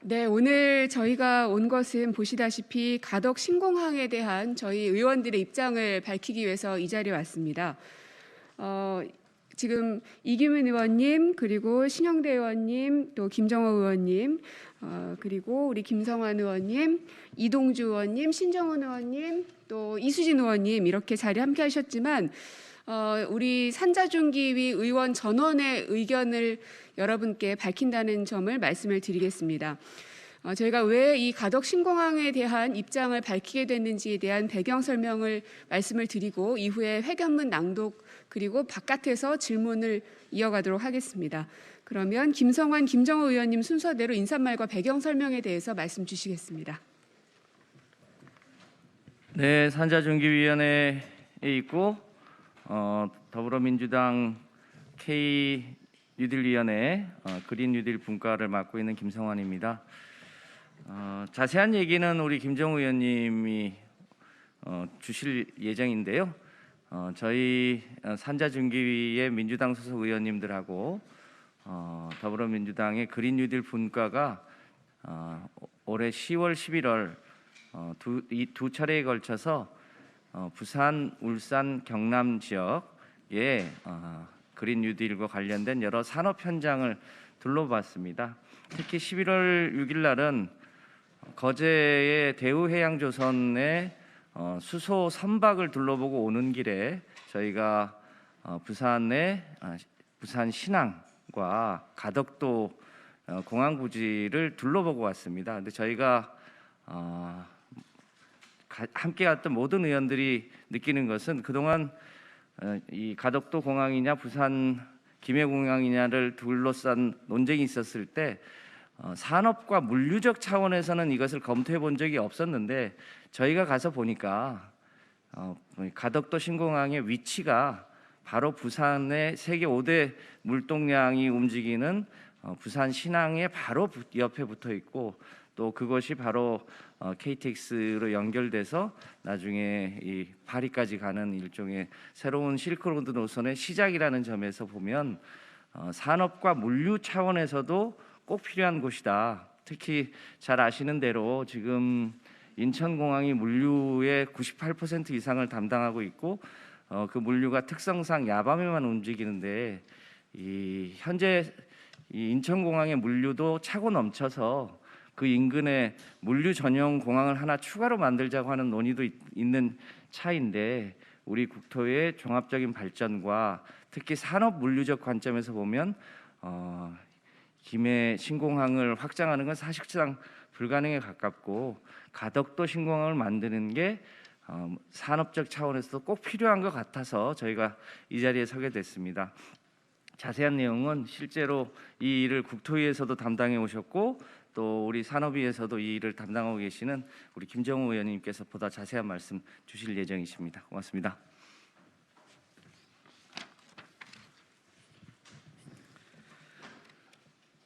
네, 오늘 저희가 온 것은 보시다시피 가덕 신공항에 대한 저희 의원들의 입장을 밝히기 위해서 이 자리에 왔습니다. 지금 이규민 의원님, 그리고 신영대 의원님, 또 김정호 의원님, 그리고 우리 김성환 의원님, 이동주 의원님, 신정훈 의원님, 또 이수진 의원님 이렇게 자리 함께 하셨지만 우리 산자중기위 의원 전원의 의견을 여러분께 밝힌다는 점을 말씀을 드리겠습니다. 저희가 왜 이 가덕 신공항에 대한 입장을 밝히게 됐는지에 대한 배경 설명을 말씀을 드리고 이후에 회견문 낭독 그리고 바깥에서 질문을 이어가도록 하겠습니다. 그러면 김성환, 김정호 의원님 순서대로 인사말과 배경 설명에 대해서 말씀 주시겠습니다. 네, 산자중기위원회에 있고 더불어민주당 K 뉴딜위원회 그린 뉴딜 분과를 맡고 있는 김성환입니다. 자세한 얘기는 우리 김정우 의원님이 주실 예정인데요. 저희 산자중기위의 민주당 소속 의원님들하고 더불어민주당의 그린 뉴딜 분과가 올해 10월, 11월 두 차례에 걸쳐서 부산, 울산, 경남 지역에 그린 뉴딜과 관련된 여러 산업 현장을 둘러봤습니다. 특히 11월 6일 날은 거제의 대우해양조선의 수소 선박을 둘러보고 오는 길에 저희가 부산의 부산 신항과 가덕도 공항 부지를 둘러보고 왔습니다. 근데 저희가 함께 갔던 모든 의원들이 느끼는 것은 그동안 이 가덕도 공항이냐 부산 김해공항이냐를 둘러싼 논쟁이 있었을 때 산업과 물류적 차원에서는 이것을 검토해 본 적이 없었는데 저희가 가서 보니까 가덕도 신공항의 위치가 바로 부산의 세계 5대 물동량이 움직이는 부산 신항의 바로 옆에 붙어 있고 또 그것이 바로 KTX로 연결돼서 나중에 이 파리까지 가는 일종의 새로운 실크로드 노선의 시작이라는 점에서 보면 산업과 물류 차원에서도 꼭 필요한 곳이다. 특히 잘 아시는 대로 지금 인천공항이 물류의 98% 이상을 담당하고 있고 그 물류가 특성상 야밤에만 움직이는데 현재 이 인천공항의 물류도 차고 넘쳐서 그 인근에 물류 전용 공항을 하나 추가로 만들자고 하는 논의도 있는 차인데 우리 국토의 종합적인 발전과 특히 산업 물류적 관점에서 보면 김해 신공항을 확장하는 건 사실상 불가능에 가깝고 가덕도 신공항을 만드는 게 산업적 차원에서도 꼭 필요한 것 같아서 저희가 이 자리에 서게 됐습니다. 자세한 내용은 실제로 이 일을 국토위에서도 담당해 오셨고 또 우리 산업위에서도 이 일을 담당하고 계시는 우리 김정우 의원님께서 보다 자세한 말씀 주실 예정이십니다. 고맙습니다.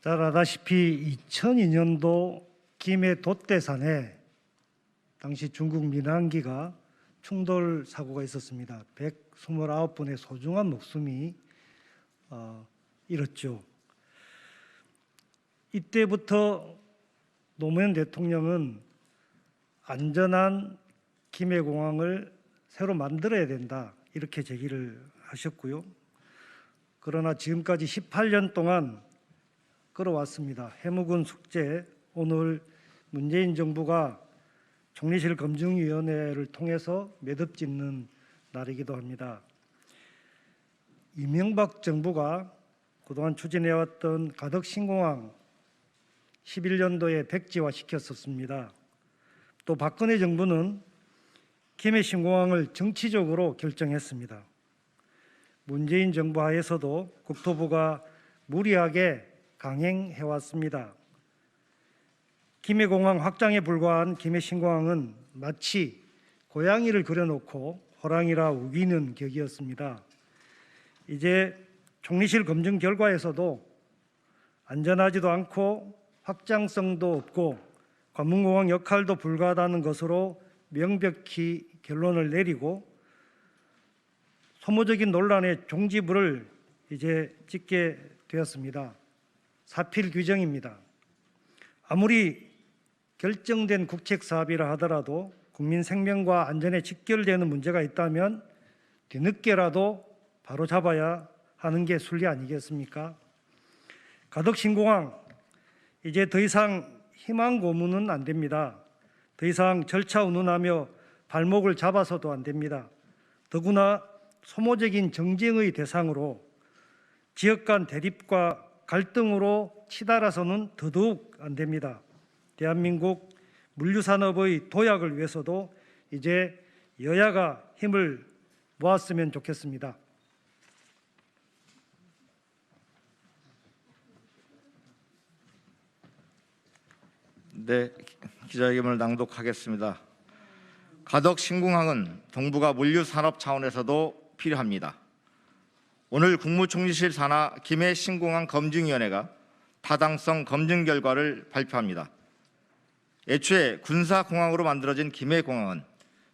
잘 아다시피 2002년도 김해 돛대산에 당시 중국 민항기가 충돌 사고가 있었습니다. 129분의 소중한 목숨이 잃었죠. 이때부터 노무현 대통령은 안전한 김해공항을 새로 만들어야 된다 이렇게 제기를 하셨고요. 그러나 지금까지 18년 동안 끌어왔습니다. 해묵은 숙제, 오늘 문재인 정부가 총리실 검증위원회를 통해서 매듭 짓는 날이기도 합니다. 이명박 정부가 그동안 추진해왔던 가덕 신공항 11년도에 백지화 시켰었습니다. 또 박근혜 정부는 김해 신공항을 정치적으로 결정했습니다. 문재인 정부 하에서도 국토부가 무리하게 강행해왔습니다. 김해공항 확장에 불과한 김해 신공항은 마치 고양이를 그려놓고 호랑이라 우기는 격이었습니다. 이제 총리실 검증 결과에서도 안전하지도 않고 확장성도 없고 관문공항 역할도 불가하다는 것으로 명백히 결론을 내리고 소모적인 논란의 종지부를 이제 짓게 되었습니다. 사필 규정입니다. 아무리 결정된 국책 사업이라 하더라도 국민 생명과 안전에 직결되는 문제가 있다면 뒤늦게라도 바로 잡아야 하는 게 순리 아니겠습니까? 가덕 신공항 이제 더 이상 희망 고문은 안 됩니다. 더 이상 절차 운운하며 발목을 잡아서도 안 됩니다. 더구나 소모적인 정쟁의 대상으로 지역 간 대립과 갈등으로 치달아서는 더더욱 안 됩니다. 대한민국 물류산업의 도약을 위해서도 이제 여야가 힘을 모았으면 좋겠습니다. 네, 기자회견을 낭독하겠습니다. 가덕 신공항은 동북아 물류산업 차원에서도 필요합니다. 오늘 국무총리실 산하 김해 신공항 검증위원회가 타당성 검증 결과를 발표합니다. 애초에 군사공항으로 만들어진 김해공항은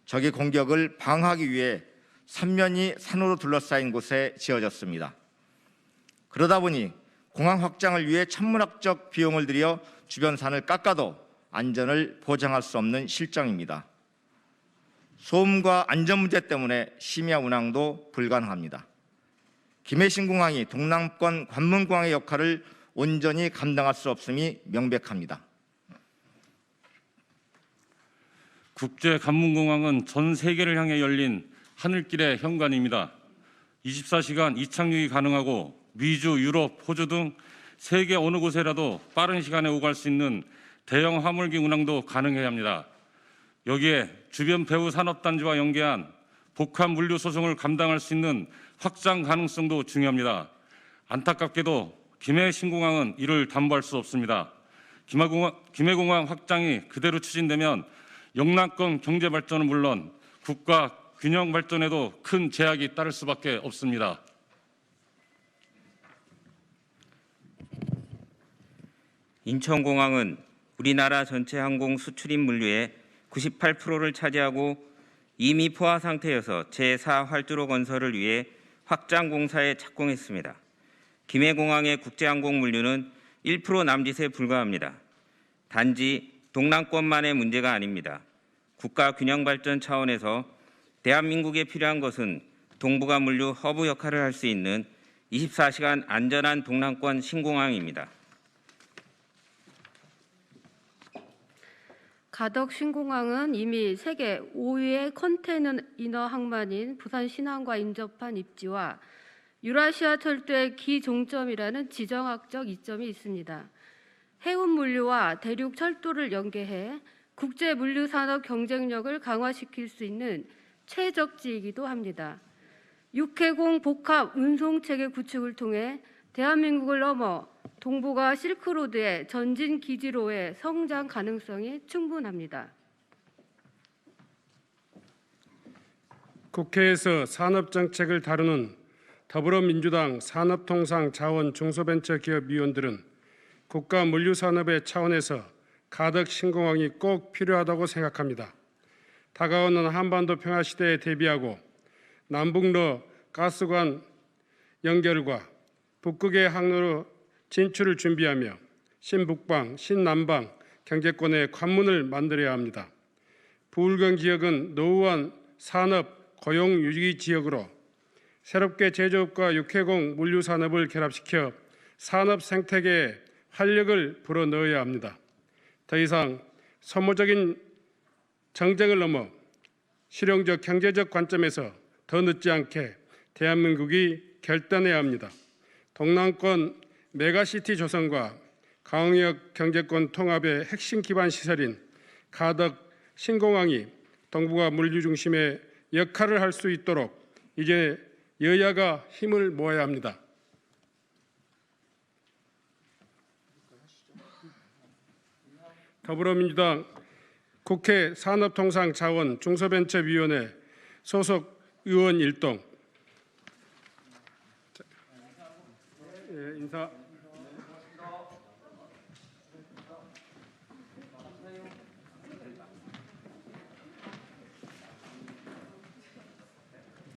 적의 공격을 방어하기 위해 삼면이 산으로 둘러싸인 곳에 지어졌습니다. 그러다 보니 공항 확장을 위해 천문학적 비용을 들여 주변 산을 깎아도 안전을 보장할 수 없는 실정입니다. 소음과 안전 문제 때문에 심야 운항도 불가능합니다. 김해 신공항이 동남권 관문공항의 역할을 온전히 감당할 수 없음이 명백합니다. 국제 관문공항은 전 세계를 향해 열린 하늘길의 현관입니다. 24시간 이착륙이 가능하고 미주, 유럽, 호주 등 세계 어느 곳에라도 빠른 시간에 오갈 수 있는 대형 화물기 운항도 가능해야 합니다. 여기에 주변 배후 산업단지와 연계한 복합 물류 소송을 감당할 수 있는 확장 가능성도 중요합니다. 안타깝게도 김해 신공항은 이를 담보할 수 없습니다. 김해공항 확장이 그대로 추진되면 영남권 경제 발전은 물론 국가 균형 발전에도 큰 제약이 따를 수밖에 없습니다. 인천공항은 우리나라 전체 항공 수출입 물류의 98%를 차지하고 이미 포화 상태여서 제4 활주로 건설을 위해 확장 공사에 착공했습니다. 김해공항의 국제항공 물류는 1% 남짓에 불과합니다. 단지 동남권만의 문제가 아닙니다. 국가 균형 발전 차원에서 대한민국에 필요한 것은 동북아 물류 허브 역할을 할 수 있는 24시간 안전한 동남권 신공항입니다. 가덕 신공항은 이미 세계 5위의 컨테이너 항만인 부산 신항과 인접한 입지와 유라시아 철도의 기종점이라는 지정학적 이점이 있습니다. 해운 물류와 대륙 철도를 연계해 국제 물류 산업 경쟁력을 강화시킬 수 있는 최적지이기도 합니다. 육해공 복합 운송 체계 구축을 통해 대한민국을 넘어 동북아 실크로드의 전진 기지로의 성장 가능성이 충분합니다. 국회에서 산업정책을 다루는 더불어민주당 산업통상자원중소벤처기업위원들은 국가 물류산업의 차원에서 가덕 신공항이 꼭 필요하다고 생각합니다. 다가오는 한반도 평화시대에 대비하고 남북로 가스관 연결과 북극의 항로로 진출을 준비하며 신북방, 신남방 경제권의 관문을 만들어야 합니다. 부울경 지역은 노후한 산업, 고용 유지 지역으로 새롭게 제조업과 육해공 물류 산업을 결합시켜 산업 생태계에 활력을 불어넣어야 합니다. 더 이상 소모적인 정쟁을 넘어 실용적 경제적 관점에서 더 늦지 않게 대한민국이 결단해야 합니다. 동남권 메가시티 조성과 광역 경제권 통합의 핵심 기반 시설인 가덕 신공항이 동북아 물류 중심의 역할을 할 수 있도록 이제 여야가 힘을 모아야 합니다. 더불어민주당 국회 산업통상자원중소벤처위원회 소속 의원 일동 인사.